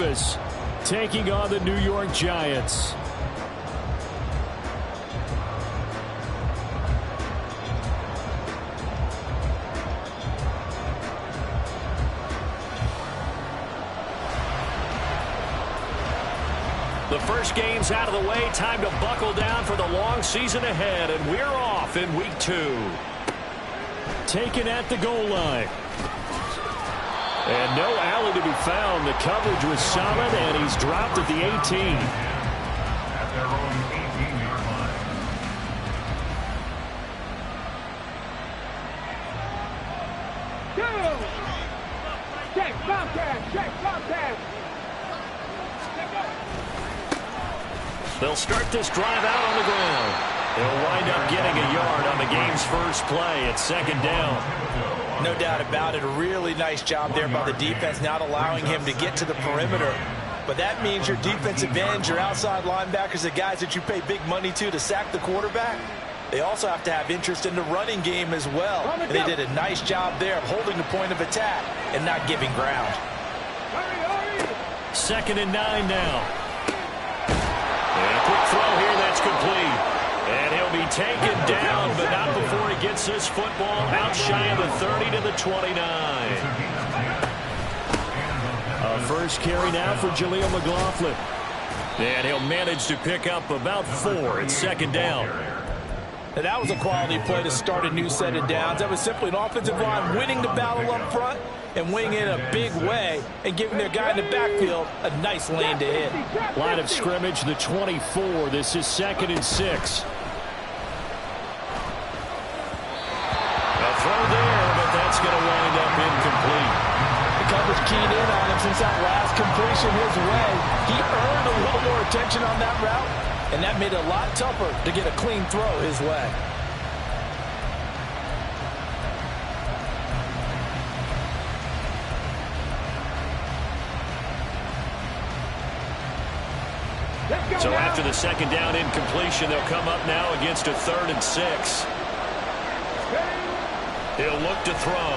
Louis taking on the New York Giants. The first game's out of the way. Time to buckle down for the long season ahead, and we're off in week 2. Taken at the goal line. And no alley to be found. The coverage was solid, and he's dropped at the 18. At their own 18-yard line. Check, Bobcat, check, Bobcat. They'll start this drive out on the ground. They'll wind up getting a yard on the game's first play at 2nd down. No doubt about it. A really nice job there by the defense, not allowing him to get to the perimeter. But that means your defensive ends, your outside linebackers, the guys that you pay big money to sack the quarterback, they also have to have interest in the running game as well. And they did a nice job there of holding the point of attack and not giving ground. 2nd and 9 now. And a quick throw here that's complete. And he'll be taken down, but not before he gets this football out shy of the 30 to the 29. A first carry now for Jaleel McLaughlin. And he'll manage to pick up about 4 at 2nd down. And that was a quality play to start a new set of downs. That was simply an offensive line winning the battle up front and winning in a big way and giving their guy in the backfield a nice lane to hit. Line of scrimmage, the 24. This is 2nd and 6. A throw there, but that's going to wind up incomplete. The coverage keyed in on him since that last completion his way. He earned a little more attention on that route, and that made it a lot tougher to get a clean throw his way. So after the 2nd down incompletion, they'll come up now against a 3rd and 6. He'll look to throw.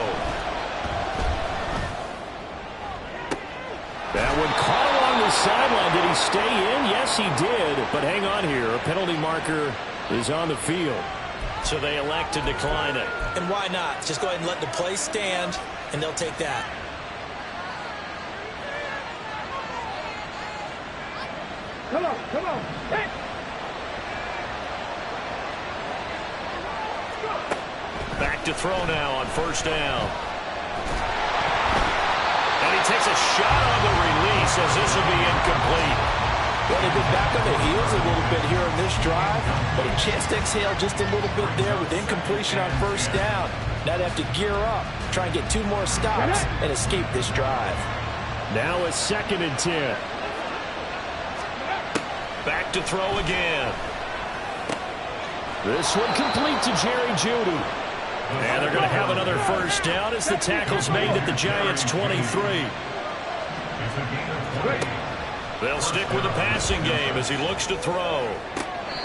That one caught along the sideline. Did he stay in? Yes, he did. But hang on here. A penalty marker is on the field. So they elect to decline it. And why not? Just go ahead and let the play stand, and they'll take that. Come on, come on. Hey. Back to throw now on 1st down. And he takes a shot on the release as this will be incomplete. Well, they've been back on their heels a little bit here in this drive, but a chance to exhale just a little bit there with incompletion on 1st down. Now they have to gear up, try and get 2 more stops and escape this drive. Now a 2nd and 10. Back to throw again. This one complete to Jerry Jeudy. And they're going to have another 1st down as the tackle's made at the Giants' 23. They'll stick with the passing game as he looks to throw.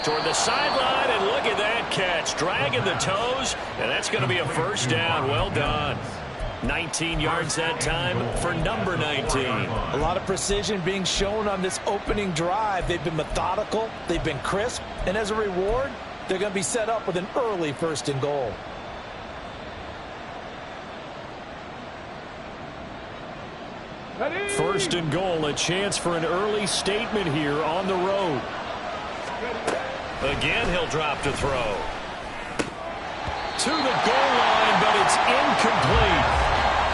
Toward the sideline, and look at that catch. Dragging the toes, and that's going to be a 1st down. Well done. 19 yards that time for number 19. A lot of precision being shown on this opening drive. They've been methodical, they've been crisp, and as a reward, they're going to be set up with an early 1st and goal. First and goal, a chance for an early statement here on the road. Again, he'll drop to throw. To the goal line, but it's incomplete.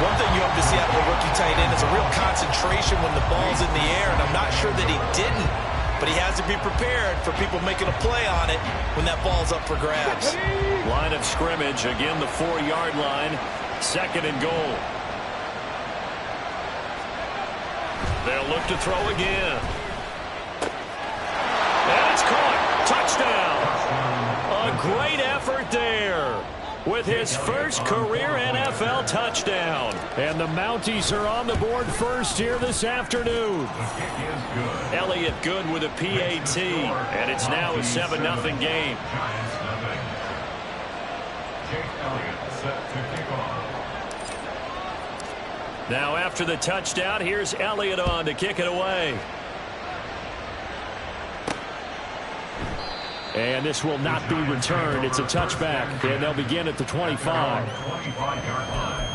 One thing you hope to see out of a rookie tight end is a real concentration when the ball's in the air, and I'm not sure that he didn't, but he has to be prepared for people making a play on it when that ball's up for grabs. Line of scrimmage, again the 4-yard line, 2nd and goal. They'll look to throw again. And it's caught. Touchdown. A great effort there with his first career NFL touchdown. And the Mounties are on the board first here this afternoon. Elliott Good with a PAT. And it's now a 7-0 game. Jake Elliott set to kick off. Now after the touchdown, here's Elliott on to kick it away. And this will not be returned. It's a touchback, and they'll begin at the 25. 25-yard line.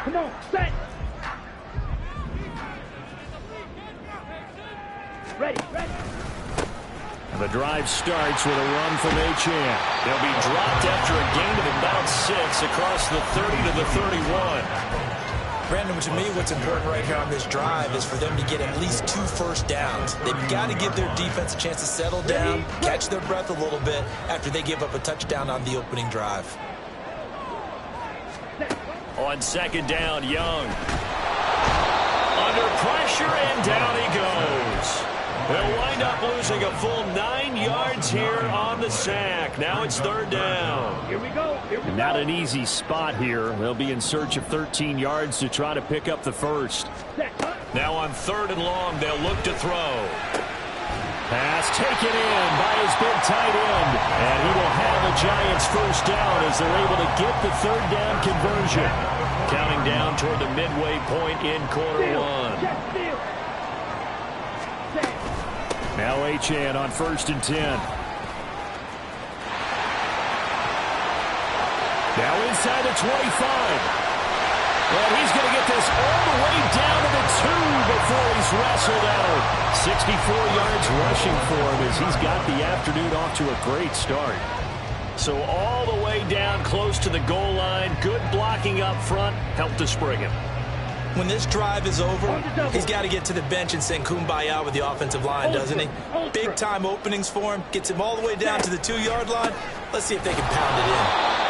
Come on, set. Ready. The drive starts with a run from Achane. They'll be dropped after a gain of about 6 across the 30 to the 31. Brandon, to me, what's important right here on this drive is for them to get at least 2 first downs. They've got to give their defense a chance to settle down, catch their breath a little bit after they give up a touchdown on the opening drive. On second down, Young. Under pressure, and down he goes. They'll wind up losing a full 9 yards here on the sack. Now it's third down. Here we go. Not an easy spot here. They'll be in search of 13 yards to try to pick up the first. Now on third and long, they'll look to throw. Pass taken in by his big tight end. And he will have the Giants first down as they're able to get the third down conversion. Counting down toward the midway point in quarter one. Now Achane on 1st and 10. Now inside the 25. And he's going to get this all the way down to the 2 before he's wrestled out. 64 yards rushing for him as he's got the afternoon off to a great start. So all the way down close to the goal line. Good blocking up front. Helped to spring him. When this drive is over, he's got to get to the bench and sing kumbaya with the offensive line, doesn't he? Big-time openings for him. Gets him all the way down to the 2-yard line. Let's see if they can pound it in.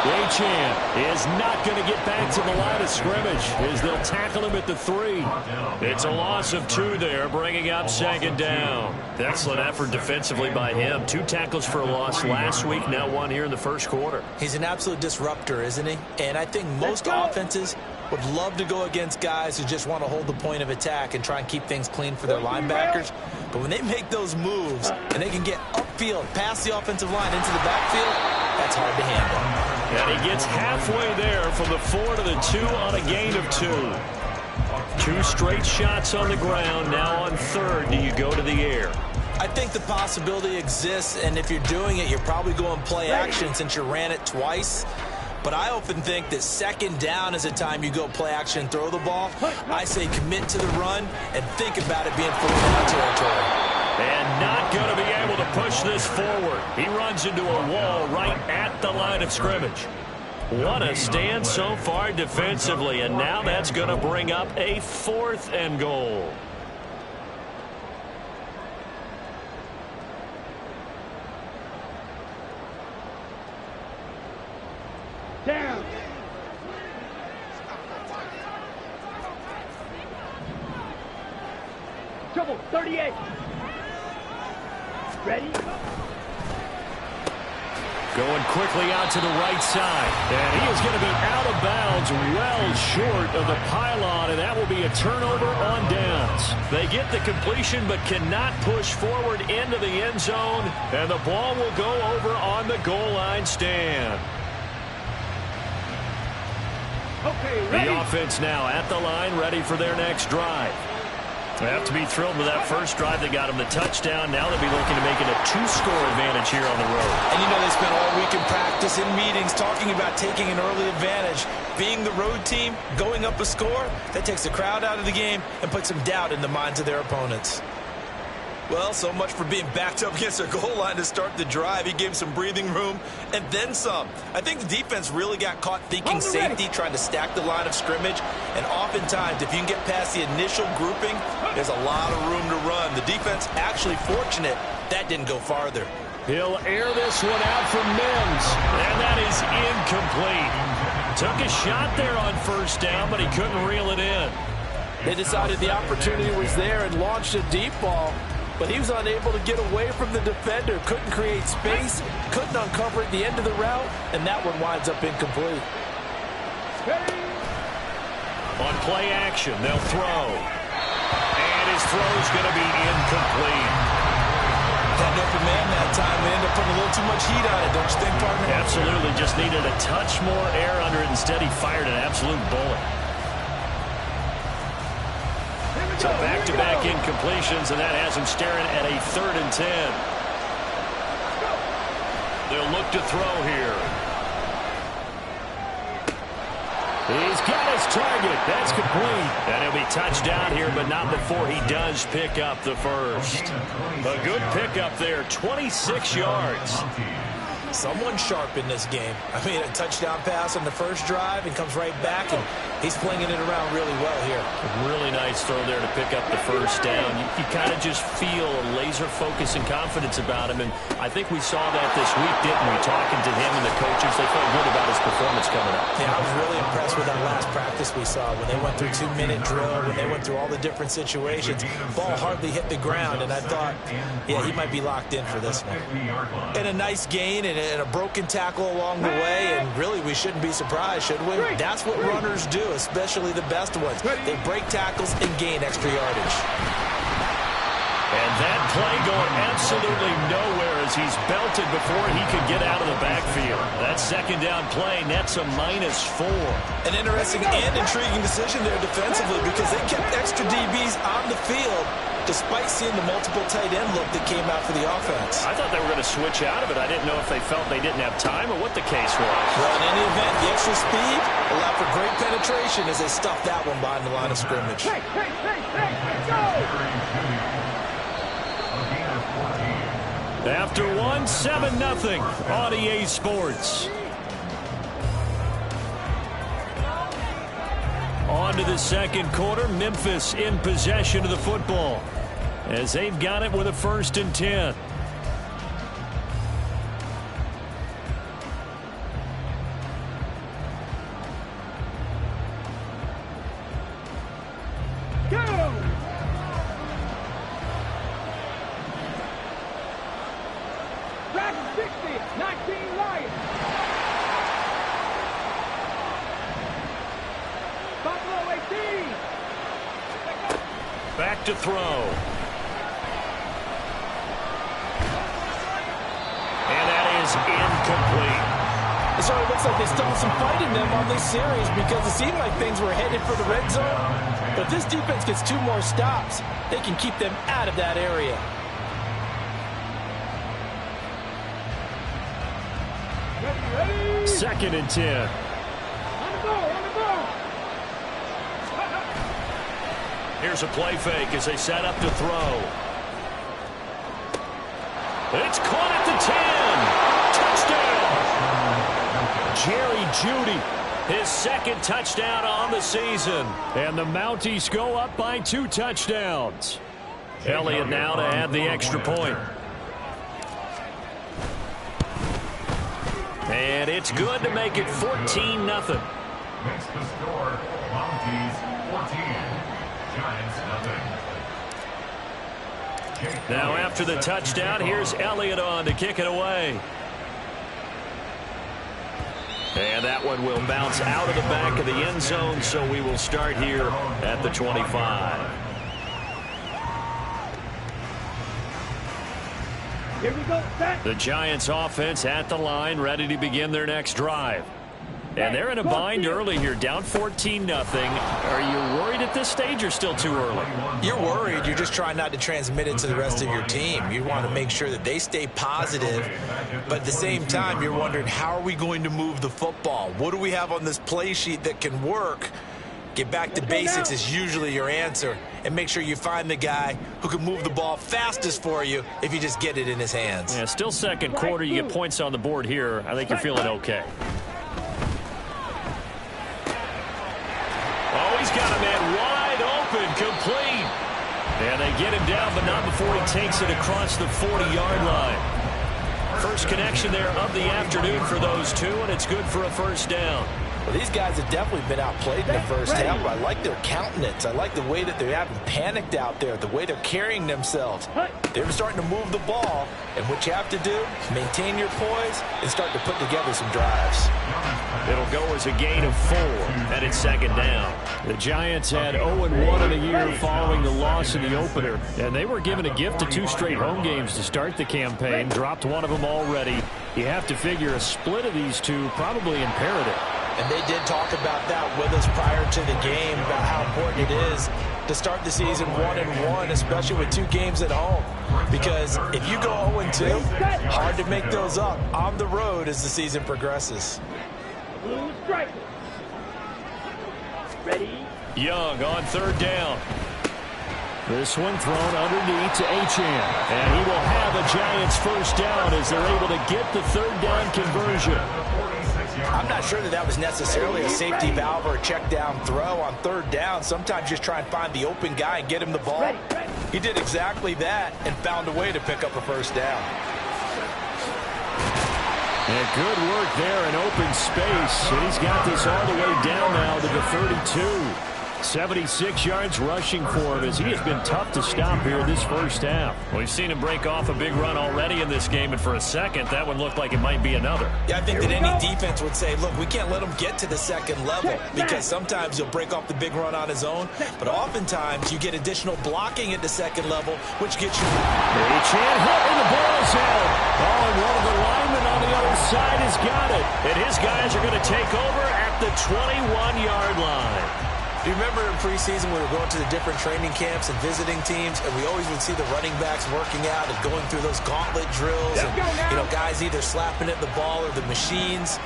Achane is not going to get back to the line of scrimmage as they'll tackle him at the 3. It's a loss of 2 there, bringing up second down. Excellent effort defensively by him. 2 tackles for a loss last week, now 1 here in the first quarter. He's an absolute disruptor, isn't he? And I think most offenses would love to go against guys who just want to hold the point of attack and try and keep things clean for their linebackers. But when they make those moves and they can get upfield, past the offensive line into the backfield, that's hard to handle. And he gets halfway there from the 4 to the 2 on a gain of 2. 2 straight shots on the ground. Now on third, do you go to the air? I think the possibility exists, and if you're doing it, you're probably going play action since you ran it twice. But I often think that second down is a time you go play action and throw the ball. I say commit to the run and think about it being 4th down territory. And not going to be able to push this forward. He runs into a wall right at the line of scrimmage. What a stand so far defensively, and now that's going to bring up a 4th and goal. Down. Trouble, 38. Ready? Going quickly out to the right side. And he is going to be out of bounds, well short of the pylon, and that will be a turnover on downs. They get the completion but cannot push forward into the end zone, and the ball will go over on the goal line stand. Okay, ready. The offense now at the line, ready for their next drive. They have to be thrilled with that first drive that got them the touchdown. Now they'll be looking to make it a 2-score advantage here on the road. And you know they spent all week in practice, in meetings, talking about taking an early advantage. Being the road team, going up a score, that takes the crowd out of the game and puts some doubt in the minds of their opponents. Well, so much for being backed up against their goal line to start the drive. He gave some breathing room and then some. I think the defense really got caught thinking safety, trying to stack the line of scrimmage. And oftentimes, if you can get past the initial grouping, there's a lot of room to run. The defense actually fortunate that didn't go farther. He'll air this one out for Mims, and that is incomplete. Took a shot there on first down, but he couldn't reel it in. They decided the opportunity was there and launched a deep ball. But he was unable to get away from the defender, couldn't create space, couldn't uncover at the end of the route, and that one winds up incomplete. On play action, they'll throw. And his throw is going to be incomplete. Had an open man that time. They ended up putting a little too much heat on it, don't you think, partner? Absolutely. Just needed a touch more air under it. Instead, he fired an absolute bullet. So back-to-back incompletions, and that has him staring at a 3rd and 10. They'll look to throw here. He's got his target. That's complete. And he'll be touchdown here, but not before he does pick up the first. A good pickup there, 26 yards. Someone sharp in this game. I mean, a touchdown pass on the first drive and comes right back, and he's flinging it around really well here. Really nice throw there to pick up the first down. You kind of just feel a laser focus and confidence about him, and I think we saw that this week, didn't we? Talking to him and the coaches, they felt good about his performance coming up. Yeah, I was really impressed with that last practice we saw when they went through 2-minute drill, when they went through all the different situations. Ball hardly hit the ground, and I thought, yeah, he might be locked in for this one. And a nice gain and a broken tackle along the way, and really we shouldn't be surprised, should we? That's what runners do, especially the best ones. They break tackles and gain extra yardage. And that play going absolutely nowhere as he's belted before he could get out of the backfield. That second down play nets a -4. An interesting and intriguing decision there defensively because they kept extra DBs on the field despite seeing the multiple tight end look that came out for the offense. I thought they were going to switch out of it. I didn't know if they felt they didn't have time or what the case was. Well, in any event, the extra speed allowed for great penetration as they stuffed that one behind the line of scrimmage. Hey, go! After one, 7-0 on EA Sports. On to the second quarter. Memphis in possession of the football as they've got it with a 1st and 10. Go! Back 60, 19 Lions. Buffalo 18. Back to throw. And that is incomplete. It sort of looks like they still have some fight in them on this series because it seemed like things were headed for the red zone. But if this defense gets 2 more stops, they can keep them out of that area. Ready? 2nd and 10. On the ball. Here's a play fake as they set up to throw. It's caught at the 10. Touchdown. Jerry Jeudy, his 2nd touchdown on the season. And the Mounties go up by 2 touchdowns. Elliott now to add the extra point. And it's good to make it 14-0. Makes the score Mounties 14, Giants 0. Now after the touchdown, here's Elliott on to kick it away. And that one will bounce out of the back of the end zone, so we will start here at the 25. Here we go, set. The Giants offense at the line, ready to begin their next drive. And they're in a bind early here, down 14-0. Are you worried at this stage or still too early? You're worried. You're just trying not to transmit it to the rest of your team. You want to make sure that they stay positive, but at the same time, you're wondering, how are we going to move the football? What do we have on this play sheet that can work? Get back to basics is usually your answer, and make sure you find the guy who can move the ball fastest for you if you just get it in his hands. Yeah, still second quarter. You get points on the board here. I think you're feeling okay. Oh, he's got a man wide open, complete. And they get him down, but not before he takes it across the 40-yard line. First connection there of the afternoon for those two, and it's good for a 1st down. Well, these guys have definitely been outplayed in the first half, but I like their countenance. I like the way that they haven't panicked out there, the way they're carrying themselves. They're starting to move the ball, and what you have to do is maintain your poise and start to put together some drives. It'll go as a gain of 4, and it's second down. The Giants had 0-1 in the year following the loss in the opener, and they were given a gift of 2 straight home games to start the campaign, dropped one of them already. You have to figure a split of these two probably imperative. And they did talk about that with us prior to the game, about how important it is to start the season 1-1, especially with 2 games at home. Because if you go 0-2, hard to make those up on the road as the season progresses. Blue striker. Ready? Young on third down. This one thrown underneath to Achane. And he will have a Giants first down as they're able to get the third down conversion. I'm not sure that that was necessarily a safety valve or a check down throw on third down. Sometimes just try and find the open guy and get him the ball. He did exactly that and found a way to pick up a first down. And good work there in open space. And he's got this all the way down now to the 32. 76 yards rushing for him as he has been tough to stop here this first half. We've seen him break off a big run already in this game, and for a second, that one looked like it might be another. Yeah, I think that any defense would say, look, we can't let him get to the second level because sometimes he'll break off the big run on his own, but oftentimes you get additional blocking at the second level, which gets you... Achane hit and the ball's out. Oh, and one of the linemen on the other side has got it. And his guys are going to take over at the 21-yard line. Do you remember in preseason we were going to the different training camps and visiting teams, and we always would see the running backs working out and going through those gauntlet drills, and guys either slapping at the ball or the machines.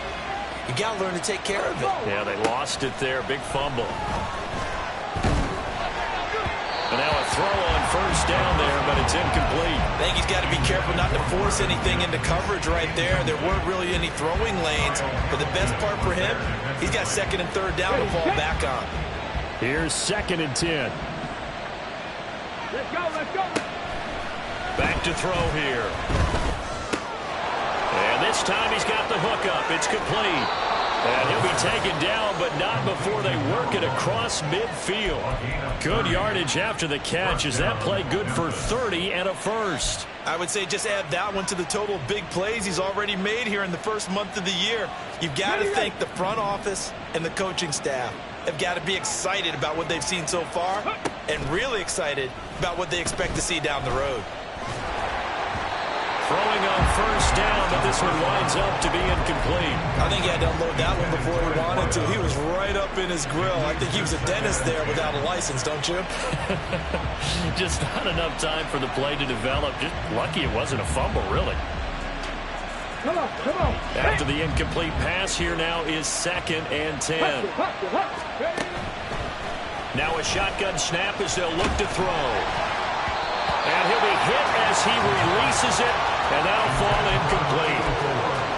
You got to learn to take care of it. Yeah, they lost it there. Big fumble. And now a throw on first down there, but it's incomplete. I think he's got to be careful not to force anything into coverage right there. There weren't really any throwing lanes, but the best part for him, he's got second and third down to fall back on. Here's second and 10. Let's go, let's go. Back to throw here. And this time he's got the hook up. It's complete. And he'll be taken down, but not before they work it across midfield. Good yardage after the catch. Is that play good for 30 and a first? I would say just add that one to the total of big plays he's already made here in the first month of the year. You've got to thank the front office and the coaching staff. Have got to be excited about what they've seen so far and really excited about what they expect to see down the road. Throwing on first down, but this one winds up to be incomplete. I think he had to unload that one before he wanted to. He was right up in his grill. I think he was a dentist there without a license, don't you? Just not enough time for the play to develop. Just lucky it wasn't a fumble, really. Come on, come on. After the incomplete pass, here now is second and 10. Now a shotgun snap as they'll look to throw. And he'll be hit as he releases it, and that'll fall incomplete.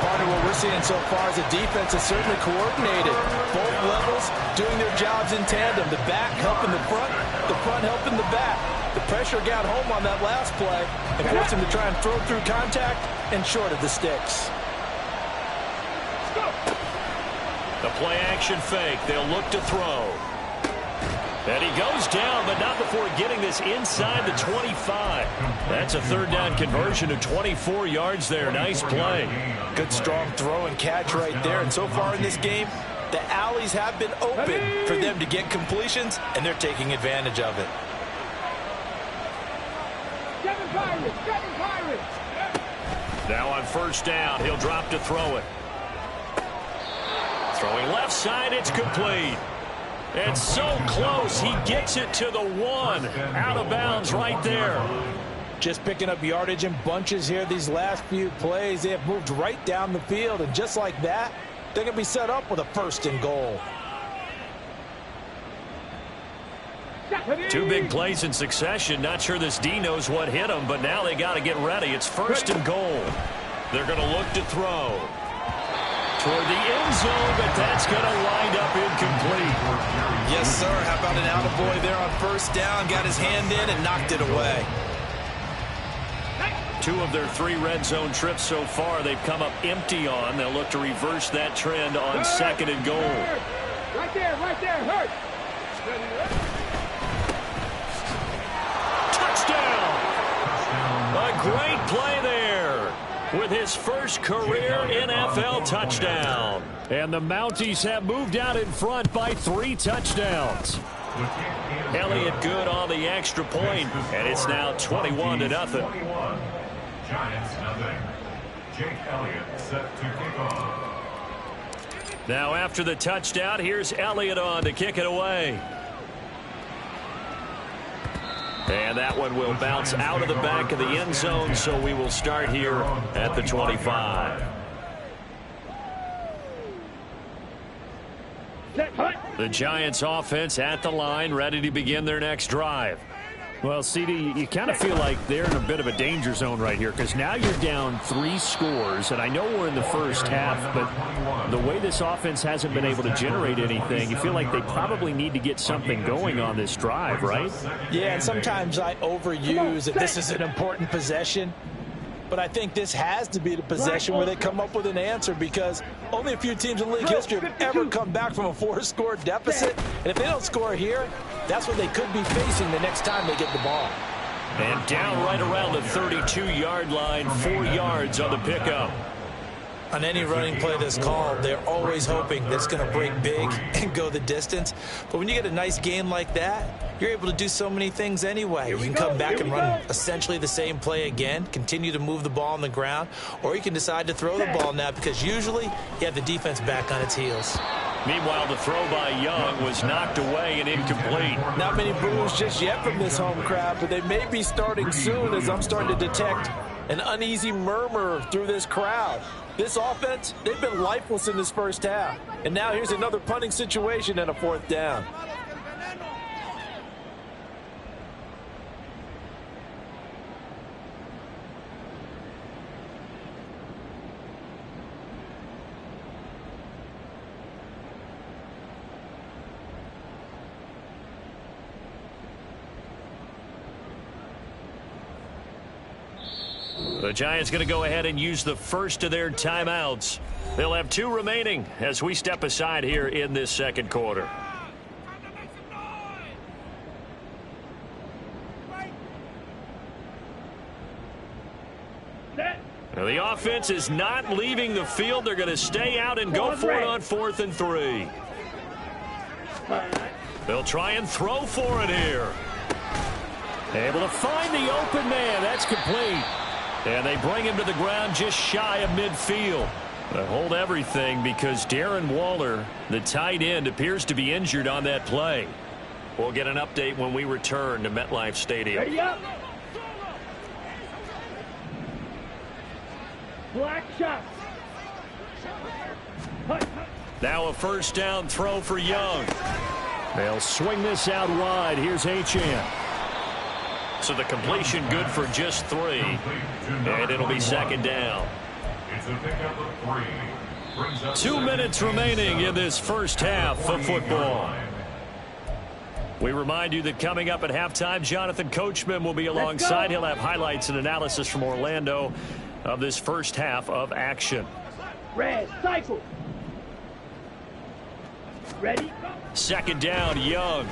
Part of what we're seeing so far is the defense is certainly coordinated. Both levels doing their jobs in tandem. The back helping the front helping the back. The pressure got home on that last play and forced him to try and throw through contact and short of the sticks. The play action fake. They'll look to throw. And he goes down, but not before getting this inside the 25. That's a third down conversion of 24 yards there. Nice play. Good strong throw and catch right there. And so far in this game, the alleys have been open for them to get completions, and they're taking advantage of it. Seven Pirates. Now on first down, he'll drop to throw it. Throwing left side, it's complete. And so close, he gets it to the 1. Out of bounds right there. Just picking up yardage in bunches here these last few plays. They have moved right down the field, and just like that, they're going to be set up with a first and goal. 2 big plays in succession. Not sure this D knows what hit him, but now they got to get ready. It's first and goal. They're going to look to throw toward the end zone, but that's going to wind up incomplete. Yes, sir. How about an attaboy there on first down? Got his hand in and knocked it away. 2 of their 3 red zone trips so far, they've come up empty on. They'll look to reverse that trend on 2nd and goal. Right there, hurt. Touchdown! A great play there with his first career NFL touchdown. And the Mounties have moved out in front by 3 touchdowns. Elliott good on the extra point, and it's now 21-0. Giants nothing. Jake Elliott set to kick off. Now after the touchdown, here's Elliott on to kick it away. And that one will bounce out of the back of the end zone, so we will start here at the 25. The Giants offense at the line, ready to begin their next drive. Well, CD, you kind of feel like they're in a bit of a danger zone right here because now you're down 3 scores, and I know we're in the first half, but the way this offense hasn't been able to generate anything, you feel like they probably need to get something going on this drive, right? Yeah, and sometimes I overuse that this is an important possession, but I think this has to be the possession where they come up with an answer because only a few teams in league history have ever come back from a 4-score deficit, and if they don't score here, that's what they could be facing the next time they get the ball. And down right around the 32-yard line, 4 yards on the pickup. On any running play that's called, they're always hoping that it's going to break big and go the distance. But when you get a nice game like that, you're able to do so many things anyway. You can come back and run essentially the same play again, continue to move the ball on the ground, or you can decide to throw the ball now because usually you have the defense back on its heels. Meanwhile, the throw by Young was knocked away and incomplete. Not many boos just yet from this home crowd, but they may be starting soon as I'm starting to detect an uneasy murmur through this crowd. This offense, they've been lifeless in this first half. And now here's another punting situation and a 4th down. The Giants going to go ahead and use the first of their timeouts. They'll have 2 remaining as we step aside here in this second quarter. Now the offense is not leaving the field. They're going to stay out and go for it on 4th and 3. They'll try and throw for it here. Able to find the open man. That's complete. And they bring him to the ground just shy of midfield. They hold everything because Darren Waller, the tight end, appears to be injured on that play. We'll get an update when we return to MetLife Stadium. Black shot. Now a first down throw for Young. They'll swing this out wide. Here's Achane. So the completion good for just 3. And it'll be 2nd down. It's a pickup of 3. 2 minutes remaining in this first half of football. We remind you that coming up at halftime, Jonathan Coachman will be alongside. He'll have highlights and analysis from Orlando of this first half of action. Red, cycle. Ready? 2nd down, Young.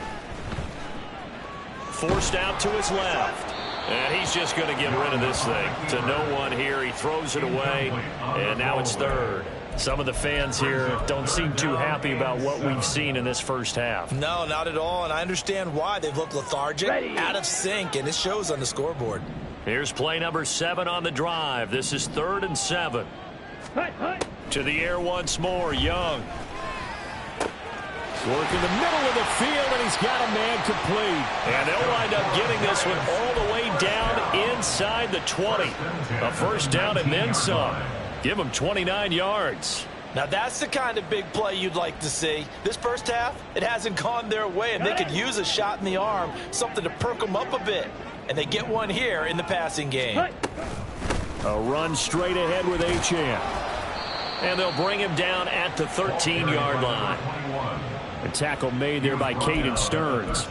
Forced out to his left. And he's just going to get rid of this thing. To no one here. He throws it away. And now it's 3rd. Some of the fans here don't seem too happy about what we've seen in this first half. No, not at all. And I understand why. They've looked lethargic, out of sync, and it shows on the scoreboard. Here's play number 7 on the drive. This is 3rd and 7. To the air once more, Young. Working the middle of the field, and he's got a man complete. And they'll wind up getting this one all the way down inside the 20. A first down and then some. Give them 29 yards. Now that's the kind of big play you'd like to see. This first half, it hasn't gone their way, and they could use a shot in the arm, something to perk them up a bit. And they get one here in the passing game. A run straight ahead with Achane. And they'll bring him down at the 13-yard line. A tackle made there by Caden Stearns.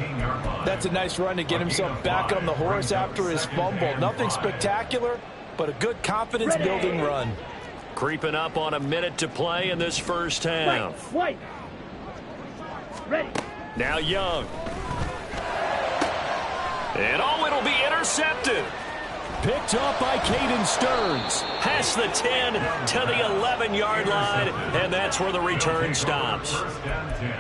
That's a nice run to get himself back on the horse after his fumble. Nothing spectacular, but a good confidence-building run. Creeping up on a minute to play in this first half. White. Ready. Now Young. And it'll be intercepted. Picked up by Caden Stearns. Past the 10 to the 11-yard line, and that's where the return stops.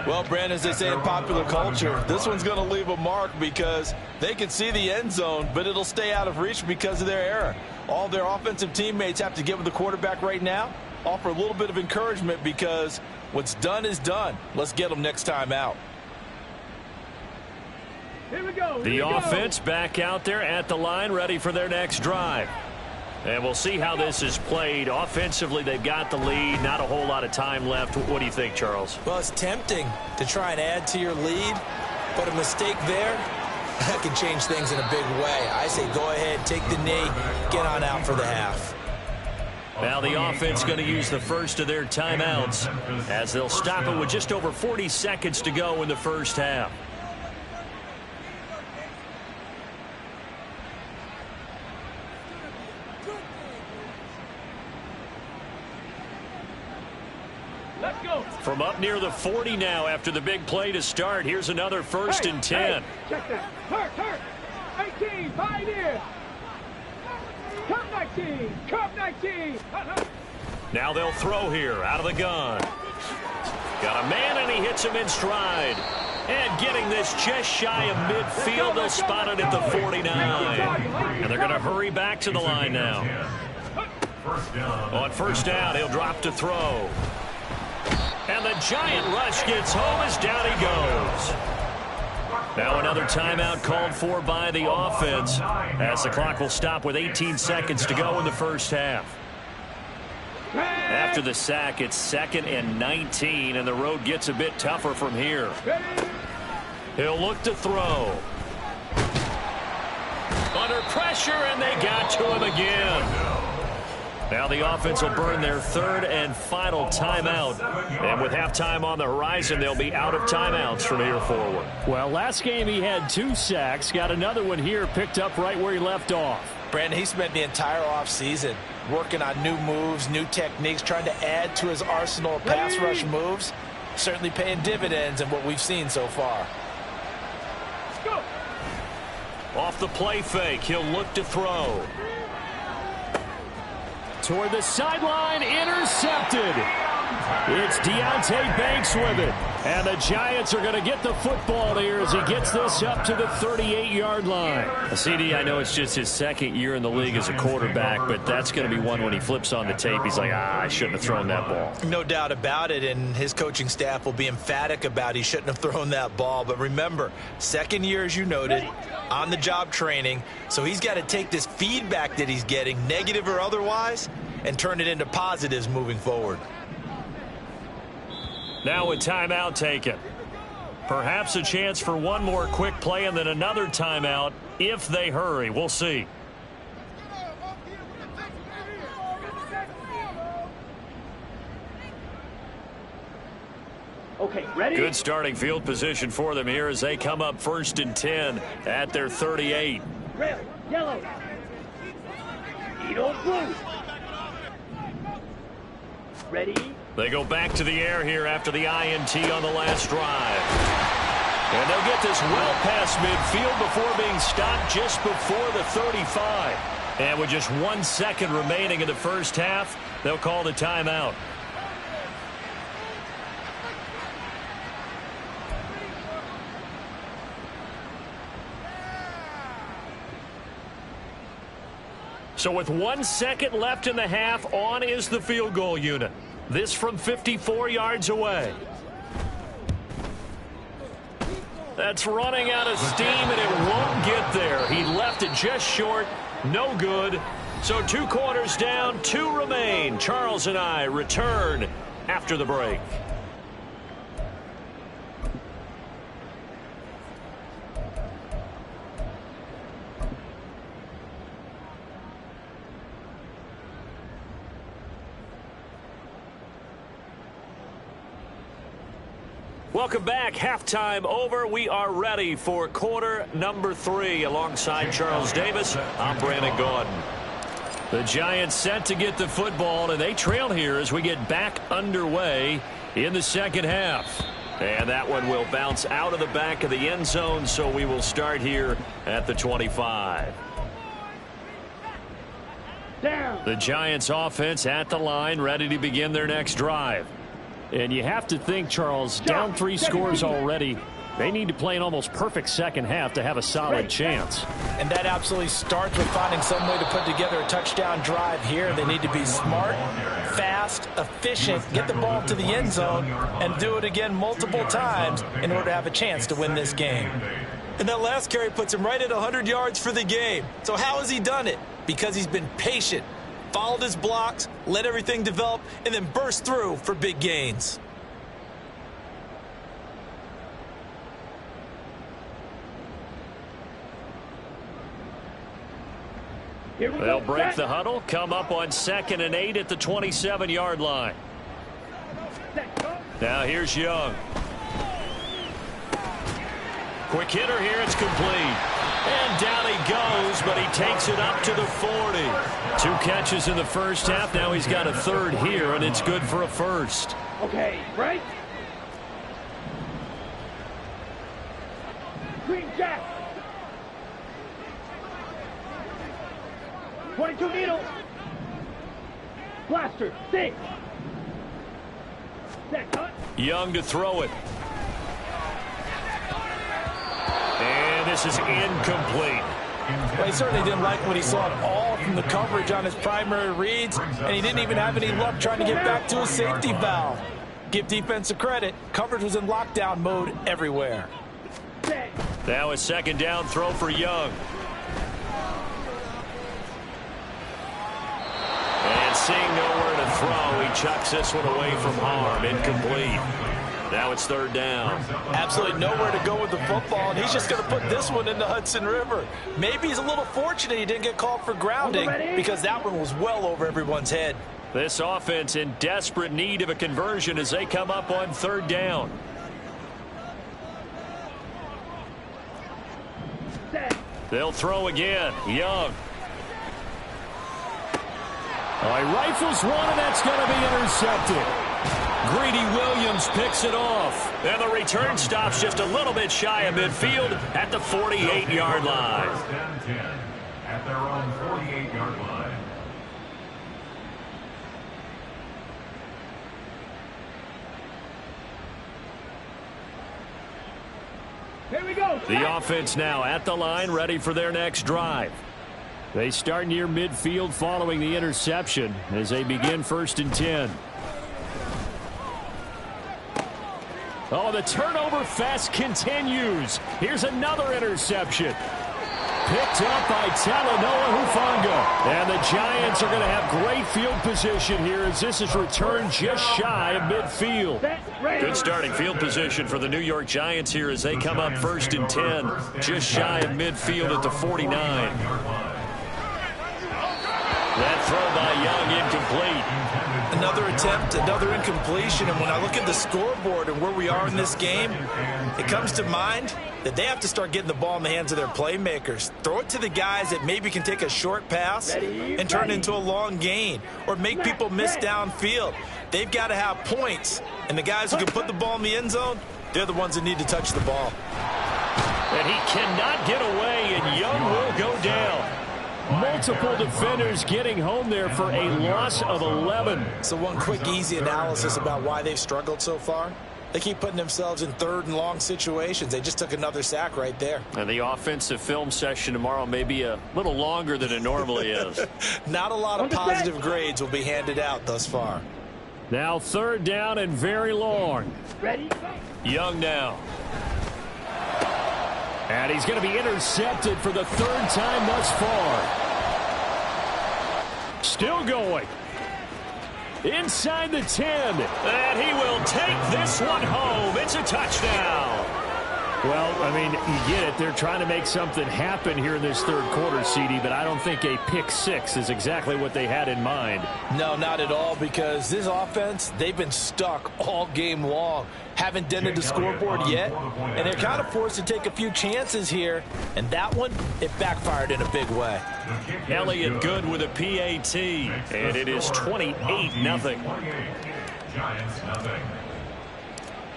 Well, Brandon, as they say in popular culture, this one's going to leave a mark because they can see the end zone, but it'll stay out of reach because of their error. All their offensive teammates have to get with the quarterback right now, offer a little bit of encouragement because what's done is done. Let's get them next time out. Here we go. The offense back out there at the line, ready for their next drive. And we'll see how this is played. Offensively, they've got the lead. Not a whole lot of time left. What do you think, Charles? Well, it's tempting to try and add to your lead, but a mistake there that can change things in a big way. I say go ahead, take the knee, get on out for the half. Now the offense going to use the first of their timeouts as they'll stop it with just over 40 seconds to go in the first half. Let's go. From up near the 40 now after the big play to start. Here's another first and 10. Hey, check that. Hurt. 18, 5 here. Come 19. Come 19. Now they'll throw here out of the gun. Got a man, and he hits him in stride. And getting this just shy of midfield, they'll spot it at the 49. And they're going to hurry back to the line now. On first down, he'll drop to throw. And the giant rush gets home as down he goes. Now another timeout called for by the offense as the clock will stop with 18 seconds to go in the first half. After the sack, it's 2nd and 19, and the road gets a bit tougher from here. He'll look to throw. Under pressure, and they got to him again. Now the offense will burn their 3rd and final timeout. And with halftime on the horizon, they'll be out of timeouts from here forward. Well, last game he had 2 sacks. Got another one here picked up right where he left off. Brandon, he spent the entire offseason working on new moves, new techniques, trying to add to his arsenal of pass rush moves. Certainly paying dividends in what we've seen so far. Go. Off the play fake, he'll look to throw. Toward the sideline, intercepted. It's Deonte Banks with it. And the Giants are going to get the football here as he gets this up to the 38-yard line. CD, I know it's just his 2nd year in the league as a quarterback, but that's going to be one when he flips on the tape. He's like, I shouldn't have thrown that ball. No doubt about it, and his coaching staff will be emphatic about he shouldn't have thrown that ball. But remember, 2nd year, as you noted, on-the-job training, so he's got to take this feedback that he's getting, negative or otherwise, and turn it into positives moving forward. Now a timeout taken. Perhaps a chance for one more quick play and then another timeout if they hurry. We'll see. Okay, ready? Good starting field position for them here as they come up 1st and 10 at their 38. Red, yellow. Edo blue. Ready? They go back to the air here after the INT on the last drive. And they'll get this well past midfield before being stopped just before the 35. And with just 1 second remaining in the first half, they'll call the timeout. So with 1 second left in the half, on is the field goal unit. This from 54 yards away. That's running out of steam, and it won't get there. He left it just short. No good. So 2 quarters down, 2 remain. Charles and I return after the break. Welcome back. Halftime over. We are ready for quarter number 3. Alongside Charles Davis, I'm Brandon Gaudin. The Giants set to get the football, and they trail here as we get back underway in the second half. And that one will bounce out of the back of the end zone, so we will start here at the 25. Down. The Giants offense at the line, ready to begin their next drive. And you have to think, Charles, down 3 scores already. They need to play an almost perfect second half to have a solid chance. And that absolutely starts with finding some way to put together a touchdown drive here. They need to be smart, fast, efficient, get the ball to the end zone, and do it again multiple times in order to have a chance to win this game. And that last carry puts him right at 100 yards for the game. So how has he done it? Because he's been patient, followed his blocks, let everything develop, and then burst through for big gains. Here we They'll go. break the huddle, come up on 2nd and 8 at the 27-yard line. Now here's Young. Quick hitter here, it's complete. And down he goes, but he takes it up to the 40. 2 catches in the first half. Now he's got a 3rd here, and it's good for a 1st. Okay, right? Green Jack. 22 needles. Blaster, 6. Set, cut. Young to throw it. And this is incomplete. Well, he certainly didn't like what he saw at all from the coverage on his primary reads, and he didn't even have any luck trying to get back to his safety valve. Give defense a credit. Coverage was in lockdown mode everywhere. Set. Now a 2nd down throw for Young. And seeing nowhere to throw, he chucks this one away from harm. Incomplete. Now it's 3rd down. Absolutely nowhere to go with the football, and he's just going to put this one in the Hudson River. Maybe he's a little fortunate he didn't get called for grounding because that one was well over everyone's head. This offense in desperate need of a conversion as they come up on 3rd down. Set. They'll throw again. Young. All right, rifles one, and that's going to be intercepted. Greedy Williams picks it off. And the return stops just a little bit shy of midfield at the 48-yard line. 10 at their own 48-yard line. Here we go. The offense now at the line, ready for their next drive. They start near midfield following the interception as they begin 1st and 10. Oh, the turnover fest continues. Here's another interception. Picked up by Talanoa Hufanga. And the Giants are going to have great field position here as this is returned just shy of midfield. Set. Ready. Good starting field position for the New York Giants here as they come up 1st and 10, just shy of midfield at the 49. That throw by Young incomplete. Another attempt, another incompletion, and when I look at the scoreboard and where we are in this game, it comes to mind that they have to start getting the ball in the hands of their playmakers. Throw it to the guys that maybe can take a short pass and turn it into a long gain or make people miss downfield. They've got to have points, and the guys who can put the ball in the end zone, they're the ones that need to touch the ball. And he cannot get away, and Young will go down. Multiple defenders getting home there for a loss of 11. So one quick, easy analysis about why they've struggled so far. They keep putting themselves in 3rd and long situations. They just took another sack right there. And the offensive film session tomorrow may be a little longer than it normally is. Not a lot of positive grades will be handed out thus far. Now 3rd down and very long. Ready. Young now. And he's going to be intercepted for the 3rd time thus far. Still going. Inside the 10. And he will take this one home. It's a touchdown. Well, I mean, you get it. They're trying to make something happen here in this third quarter, CD, but I don't think a pick six is exactly what they had in mind. No, not at all, because this offense, they've been stuck all game long. Haven't dented the scoreboard yet, and they're kind of forced to take a few chances here, and that one, it backfired in a big way. Elliott good with a PAT, and it is 28-0. Giants nothing.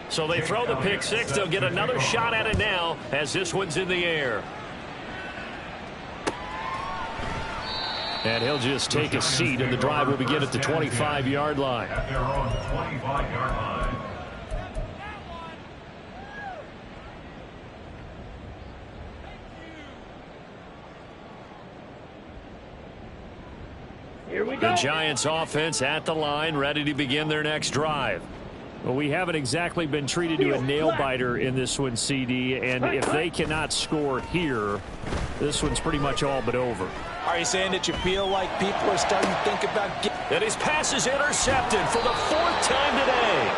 So they throw the pick six. They'll get another shot at it now as this one's in the air. And he'll just take a seat, and the drive will begin at the 25-yard line. At their own 25-yard line. Here we go. The Giants offense at the line, ready to begin their next drive. Well, we haven't exactly been treated to a nail-biter in this one, CD, and if they cannot score here, this one's pretty much all but over. Are you saying that you feel like people are starting to think about And his pass is intercepted for the fourth time today.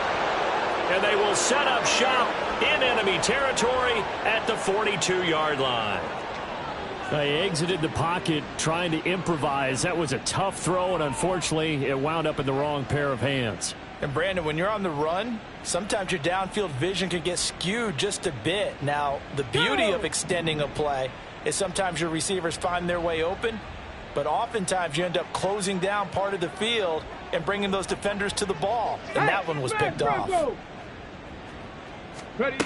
And they will set up shop in enemy territory at the 42-yard line. They exited the pocket trying to improvise. That was a tough throw, and unfortunately, it wound up in the wrong pair of hands. And Brandon, when you're on the run, sometimes your downfield vision can get skewed just a bit. Now, the beauty of extending a play is sometimes your receivers find their way open, but oftentimes you end up closing down part of the field and bringing those defenders to the ball. And that one was picked off. Ready.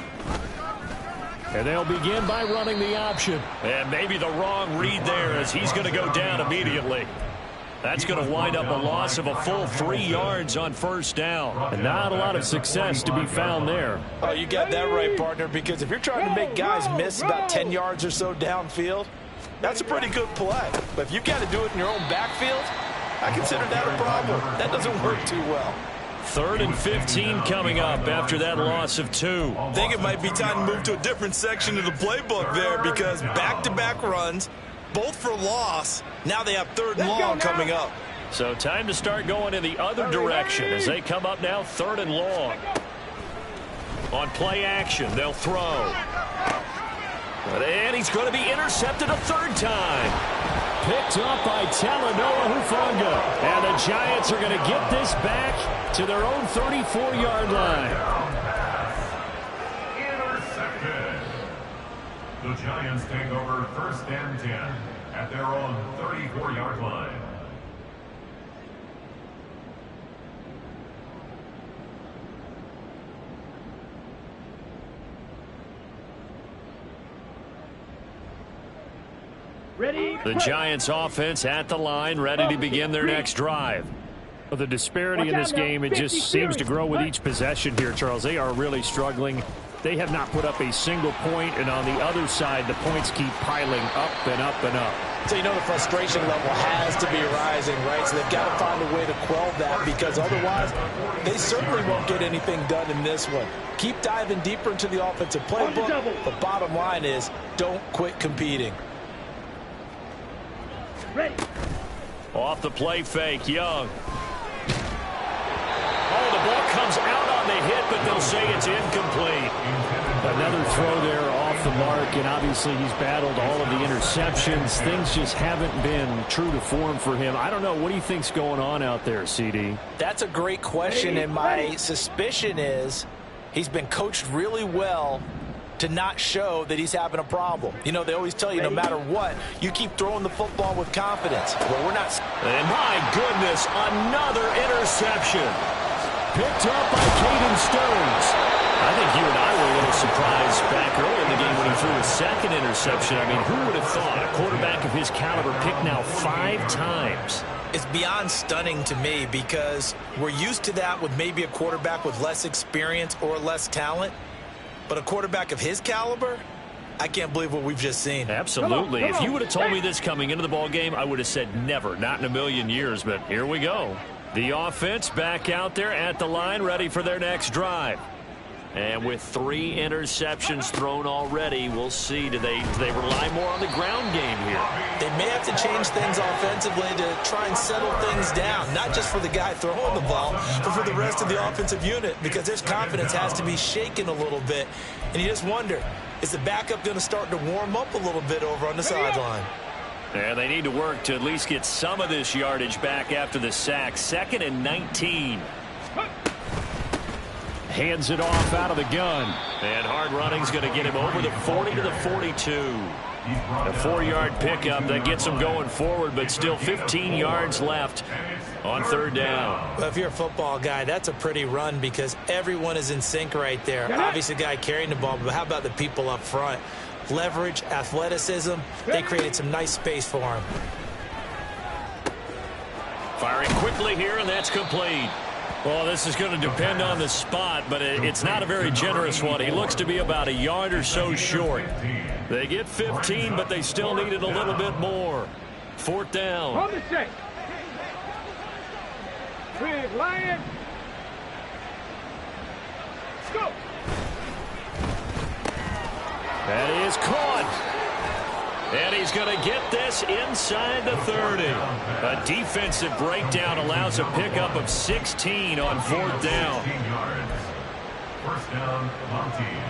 And they'll begin by running the option. And maybe the wrong read there as he's going to go down immediately. That's going to wind up a loss of a full 3 yards on first down. And not a lot of success to be found there. Oh, you got that right, partner, because if you're trying to make guys miss about 10 yards or so downfield, that's a pretty good play. But if you've got to do it in your own backfield, I consider that a problem. That doesn't work too well. 3rd and 15 coming up after that loss of 2. I think it might be time to move to a different section of the playbook there, because back-to-back runs, both for loss. Now they have 3rd and long coming up. So time to start going in the other direction as they come up now 3rd and long. On play action, they'll throw. And he's going to be intercepted a 3rd time. Picked up by Talanoa Hufanga. And the Giants are going to get this back to their own 34-yard line. Intercepted. The Giants take over 1st and 10 at their own 34-yard line. Ready. The Giants offense at the line, ready to begin their next drive. Well, the disparity in this game, it just seems to grow with each possession here, Charles. They are really struggling. They have not put up a single point, and on the other side, the points keep piling up and up and up. So you know the frustration level has to be rising, right? So they've got to find a way to quell that, because otherwise they certainly won't get anything done in this one. Keep diving deeper into the offensive playbook. The bottom line is don't quit competing. Ready. Off the play fake, Young. Oh, the ball comes out on the hit, but they'll say it's incomplete. Another throw there off the mark, and obviously he's battled all of the interceptions. Things just haven't been true to form for him. I don't know. What do you think's going on out there, CD? That's a great question, and my suspicion is he's been coached really well to not show that he's having a problem. You know, they always tell you no matter what, you keep throwing the football with confidence. Well, we're not. And my goodness, another interception. Picked up by Caden Stearns. I think you and I were a little surprised back early in the game when he threw his 2nd interception. I mean, who would have thought a quarterback of his caliber picked now 5 times? It's beyond stunning to me, because we're used to that with maybe a quarterback with less experience or less talent. But a quarterback of his caliber, I can't believe what we've just seen. Absolutely. If you would have told me this coming into the ball game, I would have said never, not in a million years. But here we go. The offense back out there at the line, ready for their next drive. And with 3 interceptions thrown already, we'll see. Do they rely more on the ground game here? They may have to change things offensively to try and settle things down, not just for the guy throwing the ball, but for the rest of the offensive unit, because their confidence has to be shaken a little bit. And you just wonder, Is the backup going to start to warm up a little bit over on the sideline? And they need to work to at least get some of this yardage back after the sack. 2nd and 19. Hands it off out of the gun. And hard running's going to get him over the 40 to the 42. A 4-yard pickup that gets him going forward, but still 15 yards left on 3rd down. Well, if you're a football guy, that's a pretty run because everyone is in sync right there. Obviously, the guy carrying the ball, but how about the people up front? Leverage, athleticism, they created some nice space for him. Firing quickly here, and that's complete. Well, this is going to depend on the spot, but it's not a very generous one. He looks to be about a yard or so short. They get 15, but they still need it a little bit more. 4th down. On the check. Big Lion. Let's go. That is caught. And he's going to get this inside the 30. A defensive breakdown allows a pickup of 16 on 4th down. 16 yards. 1st down, Montes.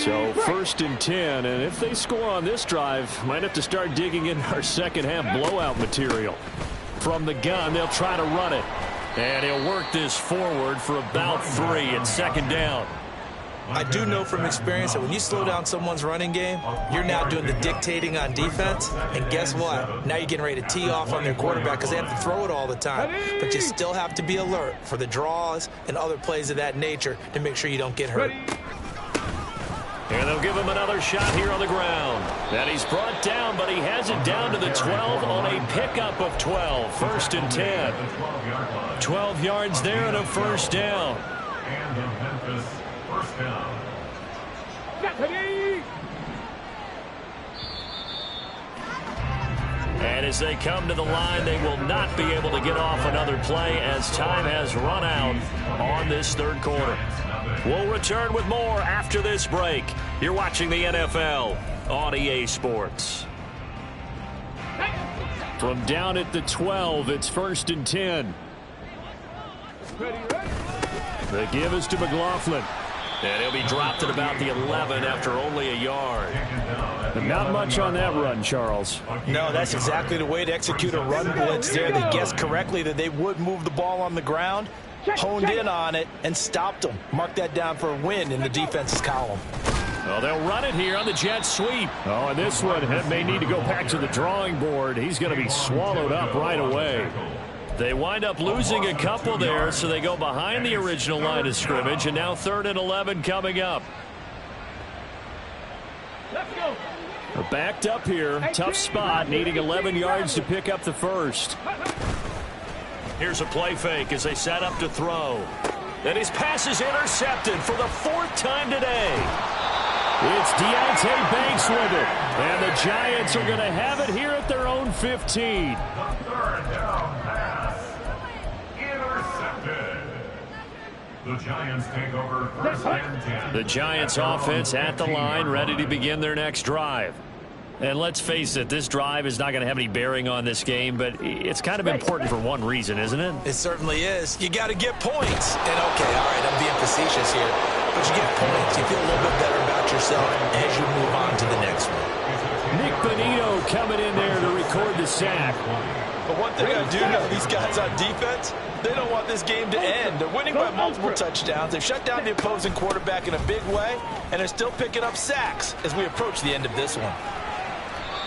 So 1st and 10, and if they score on this drive, might have to start digging in our second half blowout material. From the gun, they'll try to run it. And he'll work this forward for about 3 at 2nd down. I do know from experience that when you slow down someone's running game, you're now doing the dictating on defense. And guess what? Now you're getting ready to tee off on their quarterback because they have to throw it all the time. But you still have to be alert for the draws and other plays of that nature to make sure you don't get hurt. And they'll give him another shot here on the ground. And he's brought down, but he has it down to the 12 on a pickup of 12. 1st and 10. 12 yards there and a 1st down. And the Memphis 1st down. And as they come to the line, they will not be able to get off another play as time has run out on this 3rd quarter. We'll return with more after this break. You're watching the NFL on EA Sports. From down at the 12, it's 1st and 10. The give is to McLaughlin. And he'll be dropped at about the 11 after only a yard. And not much on that run, Charles. No, that's exactly the way to execute a run blitz there. They guessed correctly that they would move the ball on the ground, honed in on it, and stopped them. Mark that down for a win in the defense's column. Well, they'll run it here on the jet sweep. Oh, and this one may need to go back to the drawing board. He's going to be swallowed up right away. They wind up losing a couple there, so they go behind the original line of scrimmage, and now 3rd and 11 coming up. Let's go. They're backed up here. Tough spot, needing 11 yards to pick up the 1st. Here's a play fake as they set up to throw. And his pass is intercepted for the 4th time today. It's Deontay Banks with it. And the Giants are going to have it here at their own 15. The 3rd down pass. Intercepted. The Giants take over 1st and 10. The Giants offense at the line, ready to begin their next drive. And let's face it, this drive is not going to have any bearing on this game, but it's kind of important for one reason, isn't it? It certainly is. You got to get points. And okay, all right, I'm being facetious here, but you get points. You feel a little bit better about yourself as you move on to the next one. Nick Bonito coming in there to record the sack. But one thing I do know, these guys on defense, they don't want this game to end. They're winning by multiple touchdowns. They've shut down the opposing quarterback in a big way, and they're still picking up sacks as we approach the end of this one.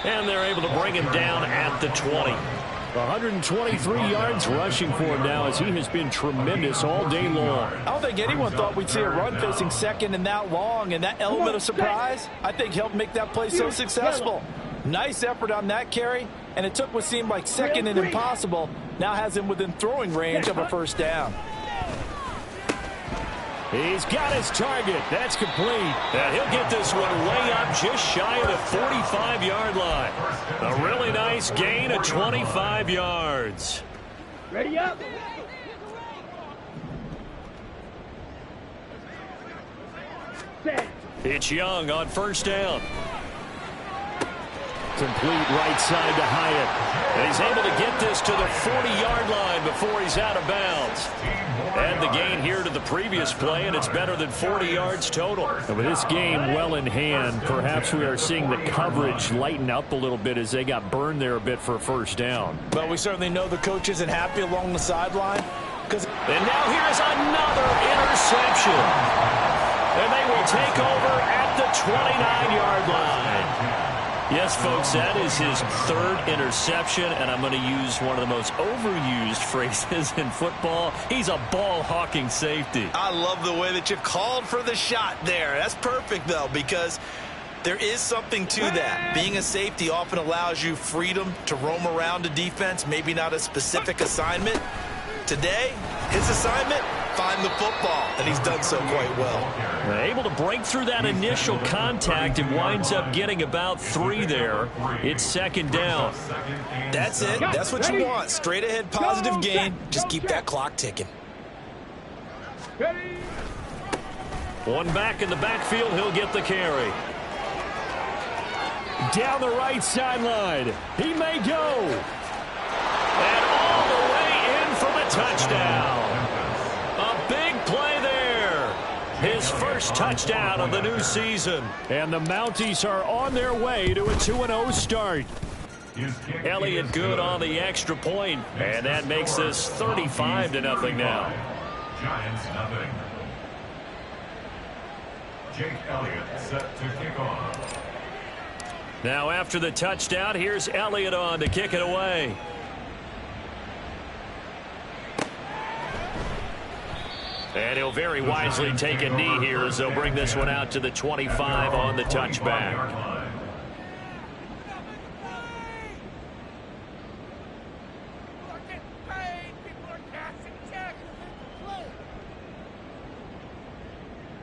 And they're able to bring him down at the 20. 123 yards rushing for him now as he has been tremendous all day long. I don't think anyone thought we'd see a run facing 2nd and that long, and that element of surprise, I think, helped make that play so successful. Nice effort on that carry, and it took what seemed like 2nd and impossible, now has him within throwing range of a 1st down. He's got his target. That's complete. And he'll get this one way up just shy of the 45-yard line. A really nice gain of 25 yards. Ready up. Set. It's Young on 1st down. complete right side to Hyatt. And he's able to get this to the 40-yard line before he's out of bounds. And the gain here to the previous play, and it's better than 40 yards total. And with this game well in hand, perhaps we are seeing the coverage lighten up a little bit as they got burned there a bit for a first down. But we certainly know the coach isn't happy along the sideline. And now here's another interception. And they will take over at the 29-yard line. Yes, folks, that is his third interception, and I'm going to use one of the most overused phrases in football. He's a ball-hawking safety. I love the way that you called for the shot there. That's perfect, though, because there is something to that. Being a safety often allows you freedom to roam around a defense, maybe not a specific assignment. Today, his assignment, find the football, and he's done so quite well. Able to break through that initial contact and winds up getting about 3 there. It's second down. That's it. That's what you want. Straight ahead positive gain. Just keep that clock ticking. One back in the backfield. He'll get the carry. Down the right sideline. He may go. And all the way in for the touchdown. A big play there. His first touchdown of the new season. And the Mounties are on their way to a 2-0 start. Elliott good on the extra point, and that makes this 35-0 now. Giants nothing. Jake Elliott set to kick off. Now after the touchdown, here's Elliott on to kick it away. And he'll very wisely take a knee here as they'll bring this one out to the 25 on the touchback.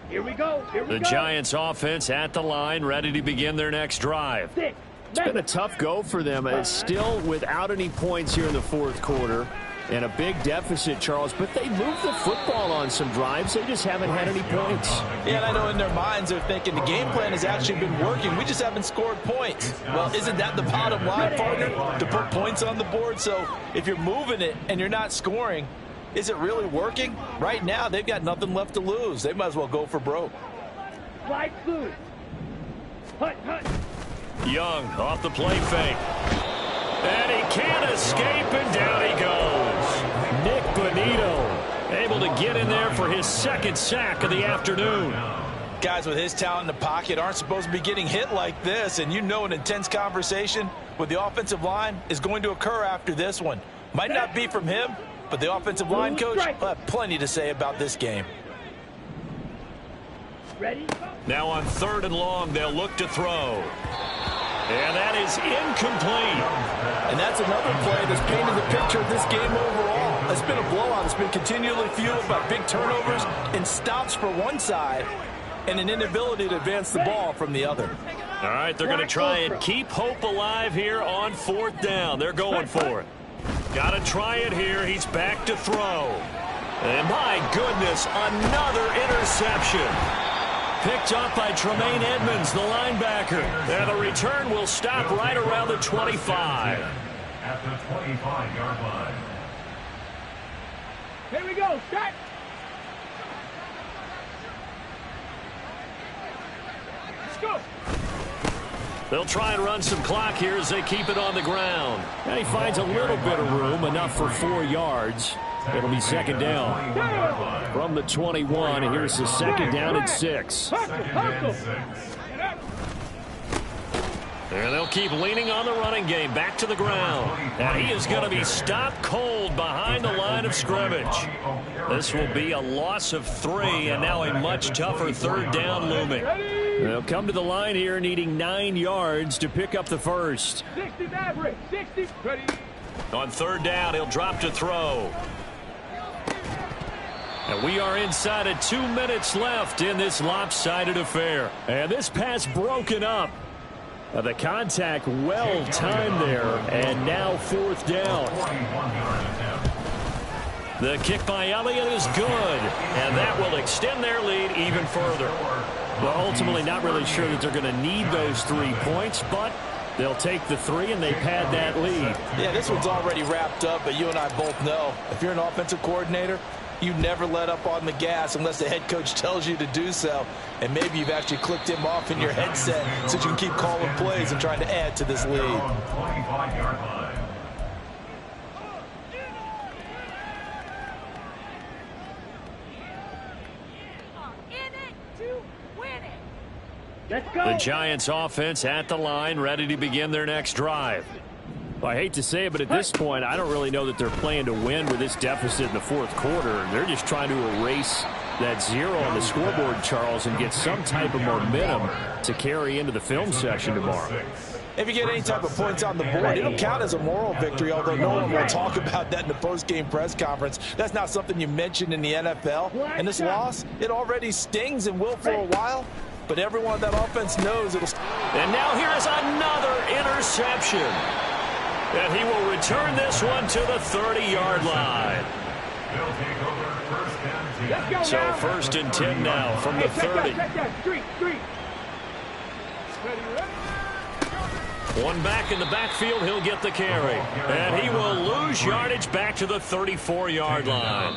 Here we go. The Giants offense at the line, ready to begin their next drive. It's been a tough go for them. It's still without any points here in the fourth quarter. And a big deficit, Charles, but they moved the football on some drives. They just haven't had any points. Yeah, and I know in their minds they're thinking the game plan has actually been working. We just haven't scored points. Well, isn't that the bottom line, partner? To put points on the board. So if you're moving it and you're not scoring, is it really working? Right now, they've got nothing left to lose. They might as well go for broke. Slide through. Hut. Young off the play fake. And he can't escape, and down he goes. Nick Bonito able to get in there for his second sack of the afternoon. Guys with his talent in the pocket aren't supposed to be getting hit like this, and you know an intense conversation with the offensive line is going to occur after this one. Might not be from him, but the offensive line coach will have plenty to say about this game. Ready? Now on 3rd and long, they'll look to throw. And that is incomplete. And that's another play that's painted the picture of this game overall. It's been a blowout. It's been continually fueled by big turnovers and stops for one side and an inability to advance the ball from the other. All right, they're going to try and keep hope alive here on 4th down. They're going for it. Got to try it here. He's back to throw. And my goodness, another interception. Picked up by Tremaine Edmonds, the linebacker. And the return will stop right around the 25. At the 25-yard line. Here we go. Start. Let's go. They'll try and run some clock here as they keep it on the ground. And he finds a little bit of room, enough for 4 yards. It'll be second down. From the 21, and here's the second down and 6. And they'll keep leaning on the running game. Back to the ground. And he is going to be stopped cold behind the line of scrimmage. This will be a loss of 3, and now a much tougher 3rd down looming. They'll come to the line here needing 9 yards to pick up the first. 60 average. 60. Ready. On 3rd down, he'll drop to throw. And we are inside of 2 minutes left in this lopsided affair. And this pass broken up. The contact well timed there, and now 4th down. The kick by Elliott is good, and that will extend their lead even further. Well, ultimately not really sure that they're going to need those 3 points, but They'll take the 3, and they've had that lead. Yeah, this one's already wrapped up, but you and I both know if you're an offensive coordinator, you never let up on the gas unless the head coach tells you to do so. And maybe you've actually clicked him off in your headset so you can keep calling plays and trying to add to this lead. 25-yard line. Let's go. The Giants offense at the line, ready to begin their next drive. Well, I hate to say it, but at this point, I don't really know that they're playing to win with this deficit in the fourth quarter. They're just trying to erase that 0 on the scoreboard, Charles, and get some type of momentum to carry into the film session tomorrow. If you get any type of points on the board, it'll count as a moral victory, although no one will talk about that in the post-game press conference. That's not something you mentioned in the NFL. And this loss, it already stings and will for a while. But everyone on that offense knows it'll. And now here is another interception. And he will return this one to the 30-yard line. They'll take over first and 10. Let's go So now. 1st and 10 now from the 30. Check that. Street. One back in the backfield, he'll get the carry. And he will lose yardage back to the 34-yard line.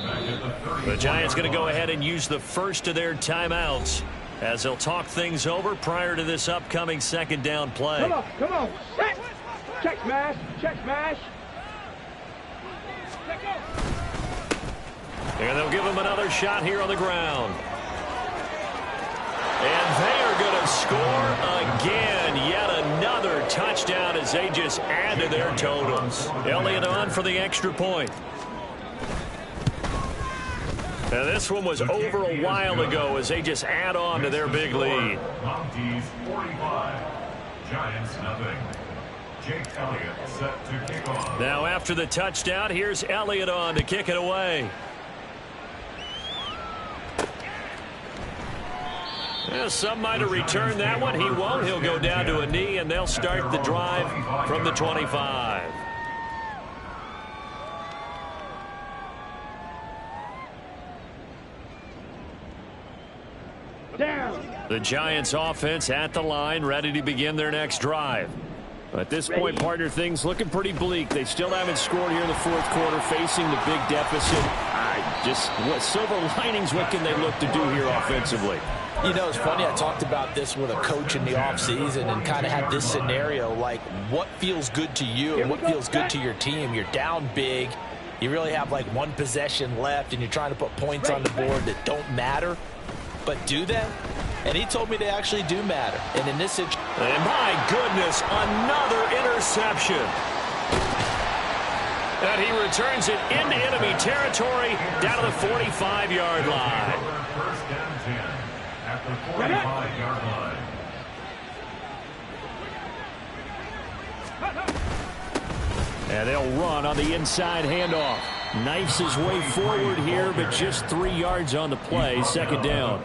The Giants going to go ahead and use the first of their timeouts as they'll talk things over prior to this upcoming second down play. Come on. Set. Check smash. And they'll give him another shot here on the ground. And they are going to score again. Yet another touchdown as they just add to their totals. Elliott on for the extra point. And this one was over a while ago as they just add on to their big lead. Monkeys 45. Giants nothing. Jake Elliott set to kick off. Now after the touchdown, here's Elliott on to kick it away. Well, some might have returned that one. He won't. He'll go down to a knee, and they'll start the drive from the 25. Down. The Giants offense at the line, ready to begin their next drive. At this point, partner, things looking pretty bleak. They still haven't scored here in the fourth quarter, facing the big deficit. Just what silver linings, what can they look to do here offensively? You know, it's funny, I talked about this with a coach in the offseason and kind of had this scenario, like what feels good to you and what feels good to your team. You're down big. You really have like one possession left, and you're trying to put points on the board that don't matter. But do they? And he told me they actually do matter. And in this situation... And my goodness, another interception. And he returns it into enemy territory down to the 45-yard line. First and 10 at the 45-yard line. And they'll run on the inside handoff. Knifes his way forward here, but just 3 yards on the play. Second down.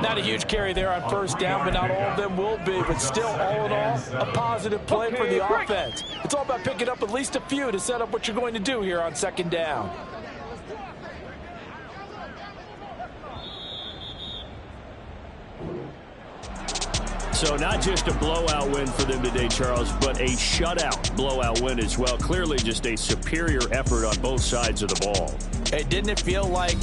Not a huge carry there on first down, but not all of them will be. But still, all in all, a positive play for the offense. It's all about picking up at least a few to set up what you're going to do here on second down. So not just a blowout win for them today, Charles, but a shutout blowout win as well. Clearly just a superior effort on both sides of the ball. Hey, didn't it feel like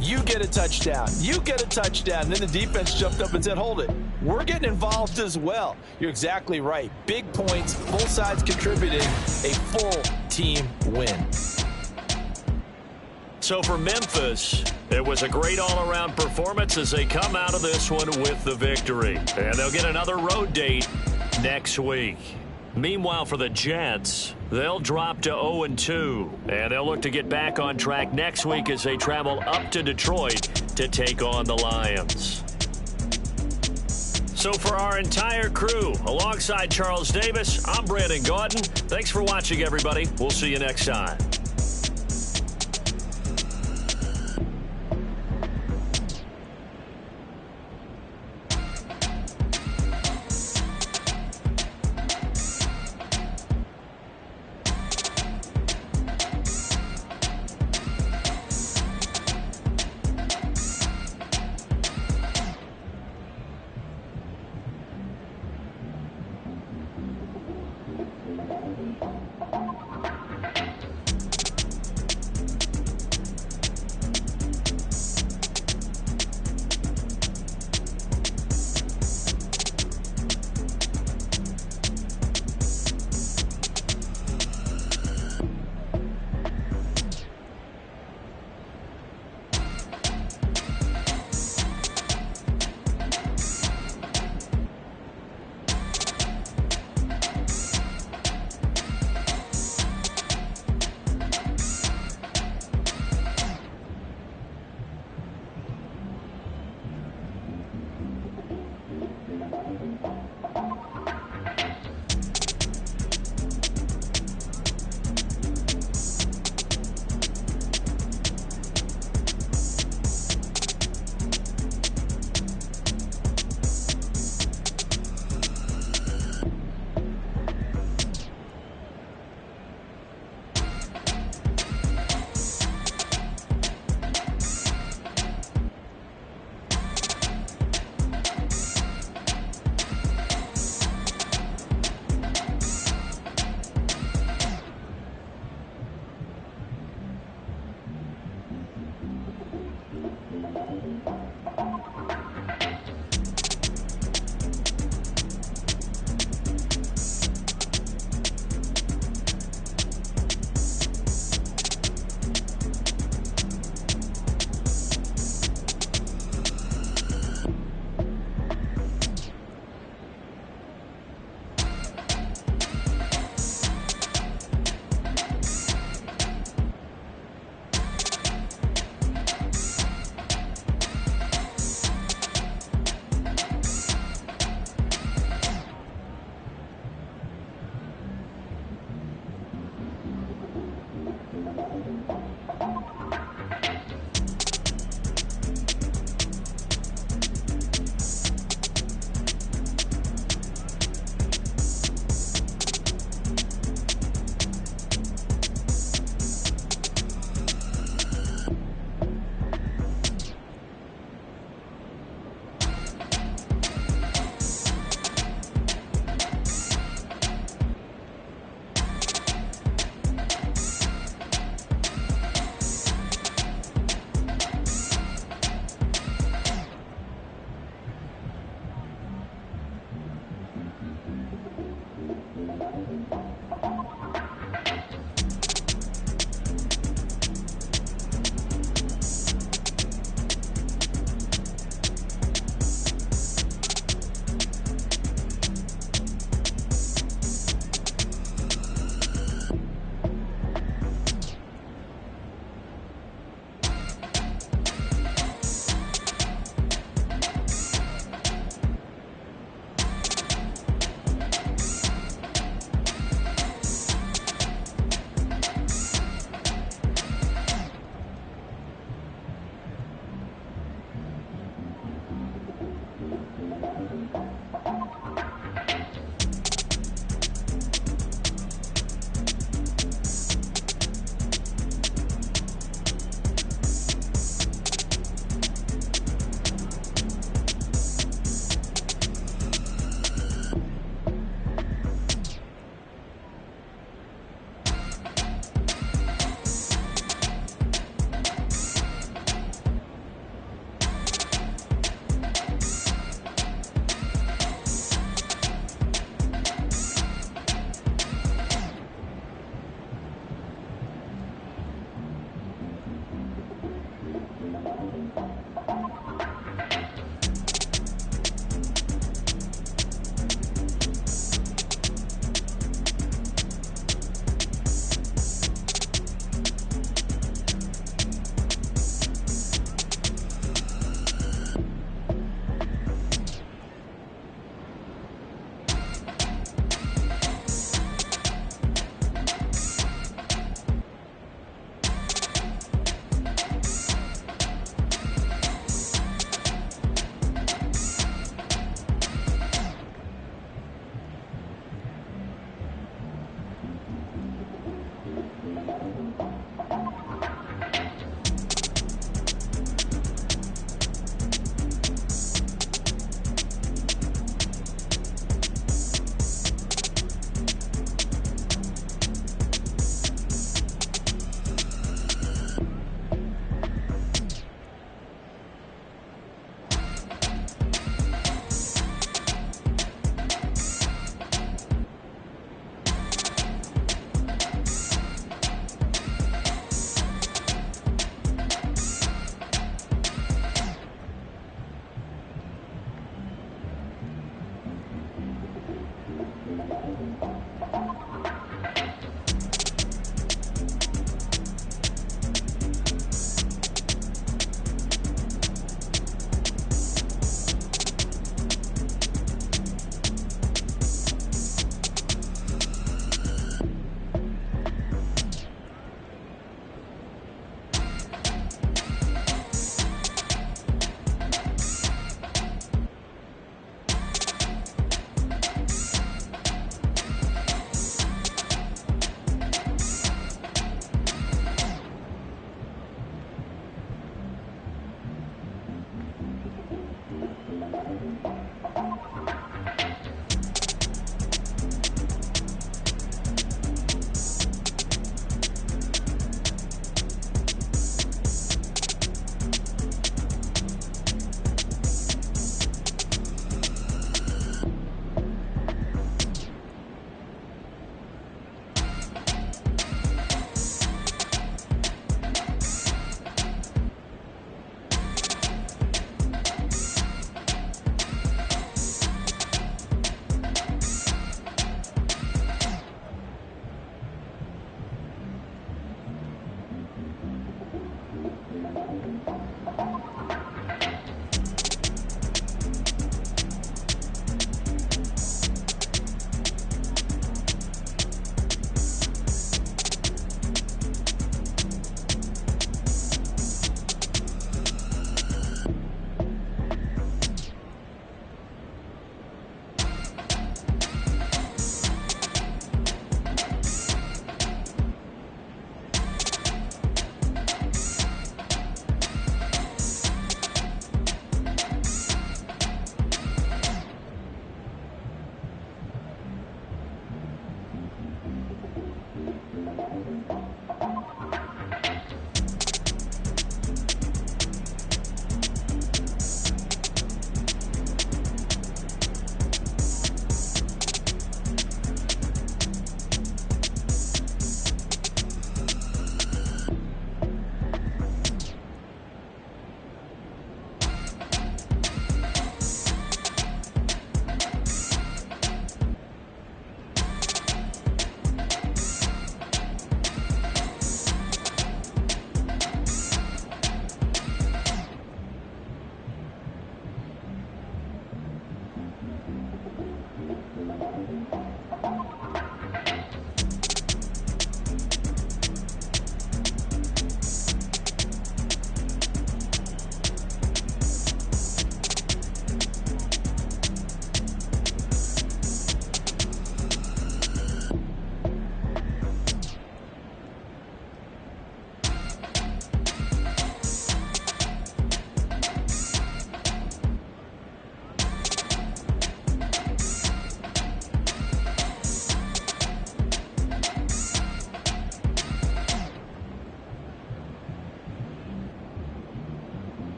you get a touchdown, you get a touchdown, and then the defense jumped up and said, hold it, we're getting involved as well. You're exactly right. Big points, both sides contributing, a full team win. So for Memphis, it was a great all-around performance as they come out of this one with the victory. And they'll get another road date next week. Meanwhile, for the Jets, they'll drop to 0-2. And they'll look to get back on track next week as they travel up to Detroit to take on the Lions. So for our entire crew, alongside Charles Davis, I'm Brandon Gaudin. Thanks for watching, everybody. We'll see you next time.